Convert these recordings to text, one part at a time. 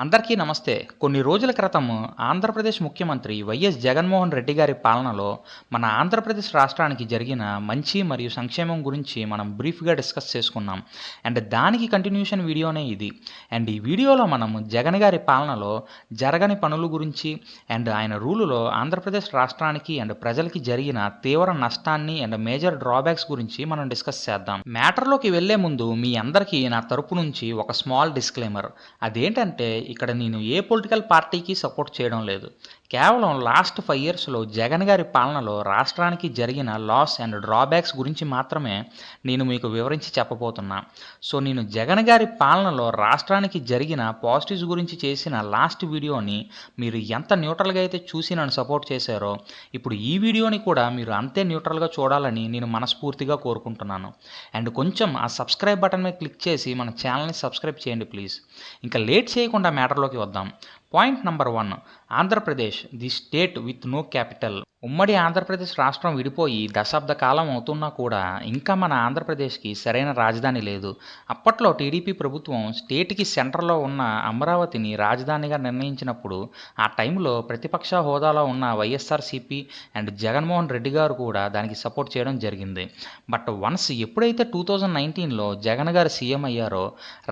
అందరికీ నమస్తే. కొన్ని రోజుల క్రితం ఆంధ్రప్రదేశ్ ముఖ్యమంత్రి వైఎస్ జగన్మోహన్ రెడ్డి గారి పాలనలో మన ఆంధ్రప్రదేశ్ రాష్ట్రానికి జరిగిన మంచి మరియు సంక్షేమం గురించి మనం బ్రీఫ్‌గా డిస్కస్ చేసుకున్నాం. దానికి కంటిన్యూషన్ వీడియోనే ఇది. ఈ వీడియోలో మనం జగన్ గారి పాలనలో జరగని పనుల గురించి ఆయన రూలులో ఆంధ్రప్రదేశ్ రాష్ట్రానికి ప్రజలకి జరిగిన తీవ్ర నష్టాన్ని మేజర్ డ్రాబ్యాక్స్ గురించి మనం డిస్కస్ చేద్దాం. మ్యాటర్‌లోకి వెళ్ళే ముందు మీ అందరికీ నా తరపు నుంచి ఒక స్మాల్ డిస్క్లైమర్. అదేంటంటే ఇక్కడ నేను ఏ పొలిటికల్ పార్టీకి సపోర్ట్ చేయడం లేదు. కేవలం లాస్ట్ 5 ఇయర్స్‌లో జగన్ గారి పాలనలో రాష్ట్రానికి జరిగిన లాస్ అండ్ డ్రాబ్యాక్స్ గురించి మాత్రమే నేను మీకు వివరించి చెప్పబోతున్నా. సో నేను జగన్ గారి పాలనలో రాష్ట్రానికి జరిగిన పాజిటివ్స్ గురించి చేసిన లాస్ట్ వీడియోని మీరు ఎంత న్యూట్రల్‌గా అయితే చూసి నన్ను సపోర్ట్ చేశారో, ఇప్పుడు ఈ వీడియోని కూడా మీరు అంతే న్యూట్రల్‌గా చూడాలని నేను మనస్ఫూర్తిగా కోరుకుంటున్నాను. కొంచెం ఆ సబ్స్క్రైబ్ బటన్ మీద క్లిక్ చేసి మన ఛానల్‌ని సబ్స్క్రైబ్ చేయండి ప్లీజ్. ఇంకా లేట్ చేయకుండా మ్యాటర్‌లోకి వద్దాం. Point number 1, Andhra Pradesh the state with no capital. ఉమ్మడి ఆంధ్రప్రదేశ్ రాష్ట్రం విడిపోయి దశాబ్ద కాలం అవుతున్నా కూడా ఇంకా మన ఆంధ్రప్రదేశ్కి సరైన రాజధాని లేదు. అప్పట్లో టీడీపీ ప్రభుత్వం స్టేట్కి సెంటర్లో ఉన్న అమరావతిని రాజధానిగా నిర్ణయించినప్పుడు ఆ టైంలో ప్రతిపక్ష హోదాలో ఉన్న వైఎస్ఆర్సీపీ జగన్మోహన్ రెడ్డి గారు కూడా దానికి సపోర్ట్ చేయడం జరిగింది. బట్ వన్స్ ఎప్పుడైతే 2019లో జగన్ గారు సీఎం అయ్యారో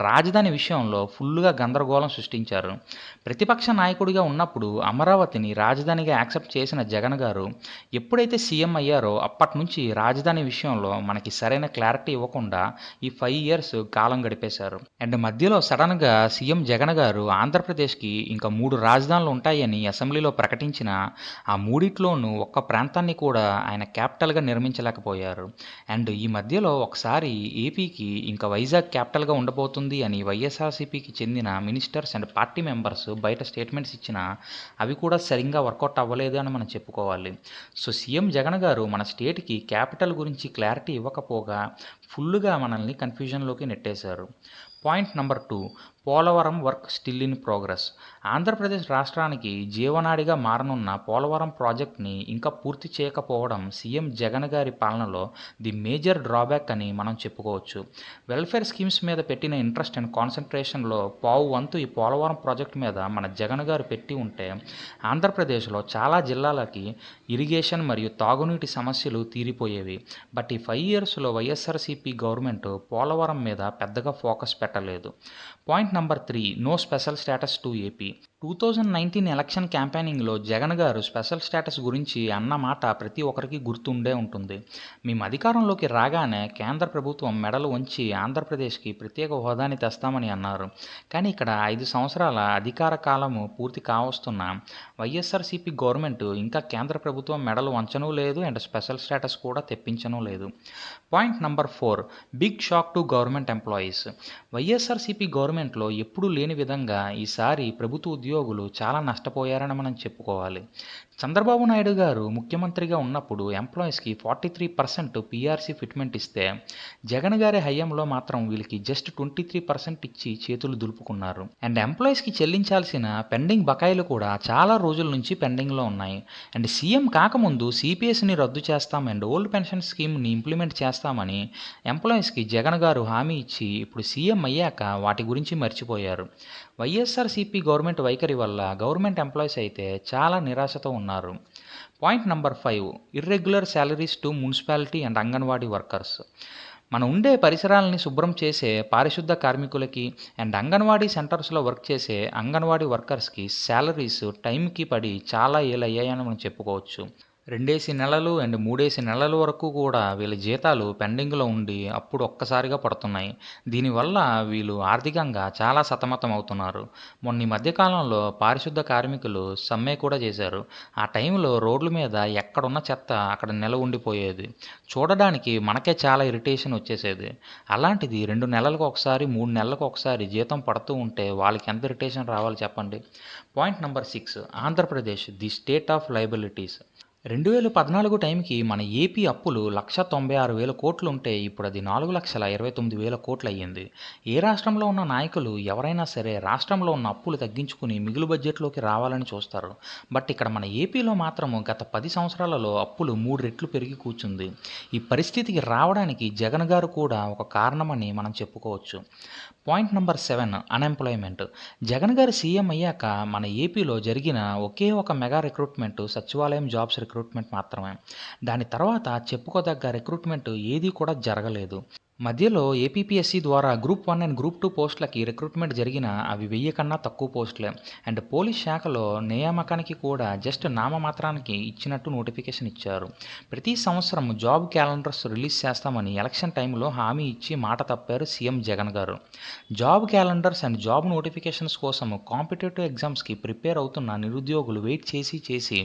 రాజధాని విషయంలో ఫుల్గా గందరగోళం సృష్టించారు. ప్రతిపక్ష నాయకుడిగా ఉన్నప్పుడు అమరావతిని రాజధానిగా యాక్సెప్ట్ చేసిన జగన్ గారు ఎప్పుడైతే సీఎం అయ్యారో అప్పటి నుంచి రాజధాని విషయంలో మనకి సరైన క్లారిటీ ఇవ్వకుండా ఈ 5 ఇయర్స్ కాలం గడిపేశారు. మధ్యలో సడన్గా సీఎం జగన్ గారు ఆంధ్రప్రదేశ్కి ఇంకా 3 రాజధానులు ఉంటాయని అసెంబ్లీలో ప్రకటించిన ఆ మూడిట్లోనూ ఒక్క ప్రాంతాన్ని కూడా ఆయన క్యాపిటల్గా నిర్మించలేకపోయారు. ఈ మధ్యలో ఒకసారి ఏపీకి ఇంకా వైజాగ్ క్యాపిటల్గా ఉండబోతుంది అని వైఎస్ఆర్సీపీకి చెందిన మినిస్టర్స్ పార్టీ మెంబర్స్ బయట స్టేట్మెంట్స్ ఇచ్చినా అవి కూడా సరిగ్గా వర్కౌట్ అవ్వలేదు అని మనం చెప్పుకోవాలి. సో సీఎం జగన్ గారు మన స్టేట్కి క్యాపిటల్ గురించి క్లారిటీ ఇవ్వకపోగా ఫుల్గా మనల్ని కన్ఫ్యూజన్లోకి నెట్టేశారు. Point number 2, Polavaram work still in progress. Andhra Pradesh రాష్ట్రానికి జీవనాడిగా మారనున్న పోలవరం ప్రాజెక్ట్ని ఇంకా పూర్తి చేయకపోవడం సీఎం జగన్ గారి పాలనలో ది మేజర్ డ్రాబ్యాక్ అని మనం చెప్పుకోవచ్చు. వెల్ఫేర్ స్కీమ్స్ మీద పెట్టిన ఇంట్రెస్ట్ అండ్ కాన్సన్ట్రేషన్లో పావు వంతు ఈ పోలవరం ప్రాజెక్ట్ మీద మన జగన్ గారు పెట్టి ఉంటే ఆంధ్రప్రదేశ్లో చాలా జిల్లాలకి ఇరిగేషన్ మరియు తాగునీటి సమస్యలు తీరిపోయేవి. బట్ ఈ 5 ఇయర్స్లో వైఎస్ఆర్సీపీ గవర్నమెంట్ పోలవరం మీద పెద్దగా ఫోకస్ పెట్టలేదు. Point number 3, no special status to AP. 2019 election క్యాంపెయినింగ్లో జగన్ గారు స్పెషల్ స్టేటస్ గురించి అన్న మాట ప్రతి ఒక్కరికి గుర్తుండే ఉంటుంది. మేము అధికారంలోకి రాగానే కేంద్ర ప్రభుత్వం మెడలు వంచి ఆంధ్రప్రదేశ్కి ప్రత్యేక హోదాని తెస్తామని అన్నారు. కానీ ఇక్కడ 5 సంవత్సరాల అధికార కాలము పూర్తి కావస్తున్న వైఎస్ఆర్సీపీ గవర్నమెంట్ ఇంకా కేంద్ర ప్రభుత్వం మెడలు వంచనూ లేదు స్పెషల్ స్టేటస్ కూడా తెప్పించనూ లేదు. Point number 4, big shock to government employees. YSRCP గవర్నమెంట్లో ఎప్పుడూ లేని విధంగా ఈసారి ప్రభుత్వ ఉద్యోగులు చాలా నష్టపోయారని మనం చెప్పుకోవాలి. చంద్రబాబు నాయుడు గారు ముఖ్యమంత్రిగా ఉన్నప్పుడు ఎంప్లాయీస్కి 43% పీఆర్సీ ఫిట్మెంట్ ఇస్తే జగన్ గారి హయాంలో మాత్రం వీళ్ళకి జస్ట్ 23% ఇచ్చి చేతులు దులుపుకున్నారు. ఎంప్లాయీస్కి చెల్లించాల్సిన పెండింగ్ బకాయిలు కూడా చాలా రోజుల నుంచి పెండింగ్లో ఉన్నాయి. సీఎం కాకముందు సిపిఎస్ని రద్దు చేస్తాం ఓల్డ్ పెన్షన్ స్కీమ్ని ఇంప్లిమెంట్ చేస్తామని ఎంప్లాయీస్కి జగన్ గారు హామీ ఇచ్చి ఇప్పుడు సీఎం అయ్యాక వాటి గురించి మర్చిపోయారు. వైఎస్ఆర్సీపీ గవర్నమెంట్ వైఖరి వల్ల గవర్నమెంట్ ఎంప్లాయీస్ అయితే చాలా నిరాశతో ఉన్నారు. Point number 5, irregular salaries to municipality anganwadi workers. మనం ఉండే పరిసరాలని శుభ్రం చేసే పారిశుద్ధ కార్మికులకి అంగన్వాడీ సెంటర్స్లో వర్క్ చేసే అంగన్వాడీ వర్కర్స్కి శాలరీస్ టైంకి పడి చాలా ఏళ్ళయ్యాయని మనం చెప్పుకోవచ్చు. 2 నెలలు 3 నెలల వరకు కూడా వీళ్ళ జీతాలు పెండింగ్లో ఉండి అప్పుడు ఒక్కసారిగా పడుతున్నాయి. దీనివల్ల వీళ్ళు ఆర్థికంగా చాలా సతమతం అవుతున్నారు. మొన్న ఈ మధ్యకాలంలో పారిశుద్ధ కార్మికులు సమ్మె కూడా చేశారు. ఆ టైంలో రోడ్ల మీద ఎక్కడున్న చెత్త అక్కడ నిలవ ఉండిపోయేది. చూడడానికి మనకే చాలా ఇరిటేషన్ వచ్చేసేది. అలాంటిది 2 నెలలకు ఒకసారి 3 నెలలకు ఒకసారి జీతం పడుతూ ఉంటే వాళ్ళకి ఎంత ఇరిటేషన్ రావాలి చెప్పండి. Point number 6, Andhra Pradesh the state of liabilities. 2014 టైంకి మన ఏపీ అప్పులు 1,96,000 కోట్లుంటే ఇప్పుడు అది 4,29,000 కోట్లయ్యింది. ఏ రాష్ట్రంలో ఉన్న నాయకులు ఎవరైనా సరే రాష్ట్రంలో ఉన్న అప్పులు తగ్గించుకుని మిగులు బడ్జెట్‌లోకి రావాలని చూస్తారు. బట్ ఇక్కడ మన ఏపీలో మాత్రం గత 10 సంవత్సరాలలో అప్పులు 3 రెట్లు పెరిగి కూర్చుంది. ఈ పరిస్థితికి రావడానికి జగన్ గారు కూడా ఒక కారణమని మనం చెప్పుకోవచ్చు. Point number 7 unemployment. జగన్ గారు సీఎం అయ్యాక మన ఏపీలో జరిగిన ఒకే ఒక మెగా రిక్రూట్మెంట్ సచివాలయం జాబ్స్ రిక్రూట్మెంట్ మాత్రమే. దాని తర్వాత చెప్పుకోదగ్గ రిక్రూట్మెంట్ ఏదీ కూడా జరగలేదు. మధ్యలో ఏపీపీఎస్సీ ద్వారా గ్రూప్ 1 అండ్ గ్రూప్ 2 పోస్టులకి రిక్రూట్మెంట్ జరిగినా అవి 1000 కన్నా తక్కువ పోస్టులే. అండ్ పోలీస్ శాఖలో నియామకానికి కూడా జస్ట్ నామమాత్రానికి ఇచ్చినట్టు నోటిఫికేషన్ ఇచ్చారు. ప్రతి సంవత్సరం జాబ్ క్యాలెండర్స్ రిలీజ్ చేస్తామని ఎలక్షన్ టైంలో హామీ ఇచ్చి మాట తప్పారు సీఎం జగన్ గారు. Job calendars and job notifications కోసం కాంపిటేటివ్ ఎగ్జామ్స్కి ప్రిపేర్ అవుతున్న నిరుద్యోగులు వెయిట్ చేసి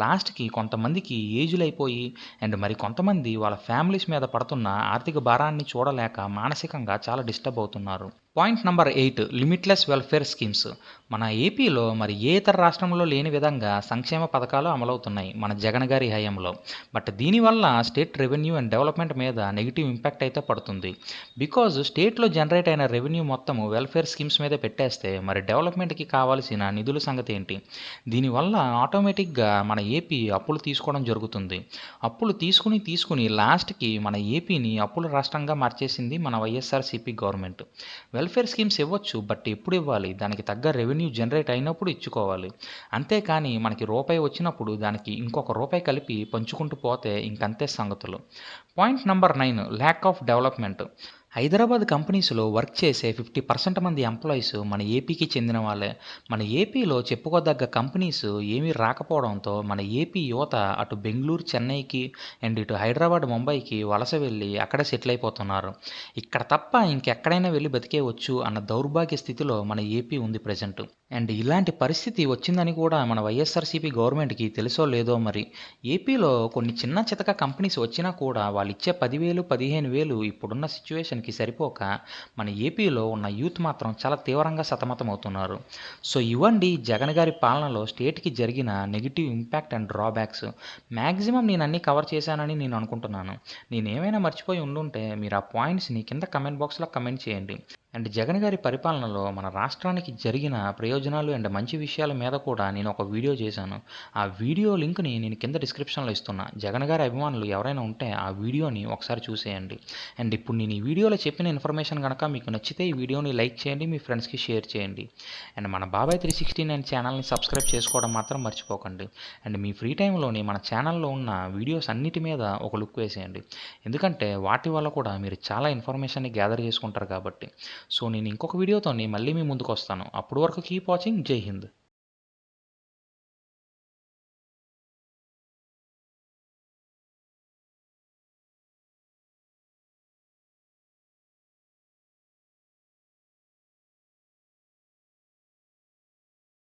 లాస్ట్కి కొంతమందికి ఏజ్లు అయిపోయి అండ్ మరి కొంతమంది వాళ్ళ ఫ్యామిలీస్ మీద పడుతున్న ఆర్థిక భారాన్ని చూడలేక మానసికంగా చాలా డిస్టర్బ్ అవుతున్నారు. Point number 8 limitless welfare schemes. మన ఏపీలో మరి ఏ ఇతర రాష్ట్రంలో లేని విధంగా సంక్షేమ పథకాలు అమలవుతున్నాయి మన జగన్ గారి హయాంలో. బట్ దీనివల్ల స్టేట్ రెవెన్యూ అండ్ డెవలప్మెంట్ మీద నెగిటివ్ ఇంపాక్ట్ అయితే పడుతుంది. బికాజ్ స్టేట్లో జనరేట్ అయిన రెవెన్యూ మొత్తము వెల్ఫేర్ స్కీమ్స్ మీద పెట్టేస్తే మరి డెవలప్మెంట్కి కావాల్సిన నిధుల సంగతి ఏంటి? దీనివల్ల ఆటోమేటిక్గా మన ఏపీ అప్పులు తీసుకోవడం జరుగుతుంది. అప్పులు తీసుకుని లాస్ట్కి మన ఏపీని అప్పుల రాష్ట్రంగా మార్చేసింది మన వైఎస్ఆర్సీపీ గవర్నమెంట్. వెల్ఫేర్ స్కీమ్స్ ఇవ్వచ్చు, బట్ ఎప్పుడు ఇవ్వాలి? దానికి తగ్గ రెవెన్యూ జనరేట్ అయినప్పుడు ఇచ్చుకోవాలి. అంతేకాని మనకి రూపాయి వచ్చినప్పుడు దానికి ఇంకొక రూపాయి కలిపి పంచుకుంటూ పోతే ఇంకంతే సంగతులు. Point number 9 lack of development. Hyderabad కంపెనీస్లో వర్క్ చేసే 50% మంది ఎంప్లాయీస్ మన ఏపీకి చెందిన వాళ్ళే. మన ఏపీలో చెప్పుకోదగ్గ కంపెనీస్ ఏమీ రాకపోవడంతో మన ఏపీ యువత అటు బెంగళూరు, చెన్నైకి అండ్ ఇటు హైదరాబాద్, ముంబైకి వలస వెళ్ళి అక్కడే సెటిల్ అయిపోతున్నారు. ఇక్కడ తప్ప ఇంకెక్కడైనా వెళ్ళి బతికేయవచ్చు అన్న దౌర్భాగ్య స్థితిలో మన ఏపీ ఉంది ప్రజెంట్. అండ్ ఇలాంటి పరిస్థితి వచ్చిందని కూడా మన వైఎస్ఆర్సీపీ గవర్నమెంట్కి తెలుసో లేదో మరి. ఏపీలో కొన్ని చిన్న చితక కంపెనీస్ వచ్చినా కూడా వాళ్ళు ఇచ్చే 10,000, 15,000 ఇప్పుడున్న సిచ్యువేషన్కి సరిపోక మన ఏపీలో ఉన్న యూత్ మాత్రం చాలా తీవ్రంగా సతమతమవుతున్నారు. సో ఇవ్వండి జగన్ గారి పాలనలో స్టేట్కి జరిగిన negative impact and drawbacks. Maximum నేను అన్నీ కవర్ చేశానని నేను అనుకుంటున్నాను. నేను ఏమైనా మర్చిపోయి ఉండుంటే మీరు ఆ పాయింట్స్ని కింద కమెంట్ బాక్స్లో కమెంట్ చేయండి. అండ్ జగన్ గారి పరిపాలనలో మన రాష్ట్రానికి జరిగిన ప్రయోజనాలు అండ్ మంచి విషయాల మీద కూడా నేను ఒక వీడియో చేశాను. ఆ వీడియో లింక్ని నేను కింద డిస్క్రిప్షన్లో ఇస్తున్నా. జగన్ గారి అభిమానులు ఎవరైనా ఉంటే ఆ వీడియోని ఒకసారి చూసేయండి. అండ్ ఇప్పుడు నేను ఈ వీడియోలో చెప్పిన ఇన్ఫర్మేషన్ కనుక మీకు నచ్చితే ఈ వీడియోని లైక్ చేయండి, మీ ఫ్రెండ్స్కి షేర్ చేయండి. అండ్ మన బాబాయ్ 369 ఛానల్ని సబ్స్క్రైబ్ చేసుకోవడం మాత్రం మర్చిపోకండి. అండ్ మీ ఫ్రీ టైంలోని మన ఛానల్లో ఉన్న వీడియోస్ అన్నిటి మీద ఒక లుక్ వేసేయండి. ఎందుకంటే వాటి వల్ల కూడా మీరు చాలా ఇన్ఫర్మేషన్ని గ్యాదర్ చేసుకుంటారు కాబట్టి. సో నేను ఇంకొక వీడియోతోని మళ్ళీ మీ ముందుకు వస్తాను. అప్పటి వరకు కీప్ వాచింగ్. జై హింద్.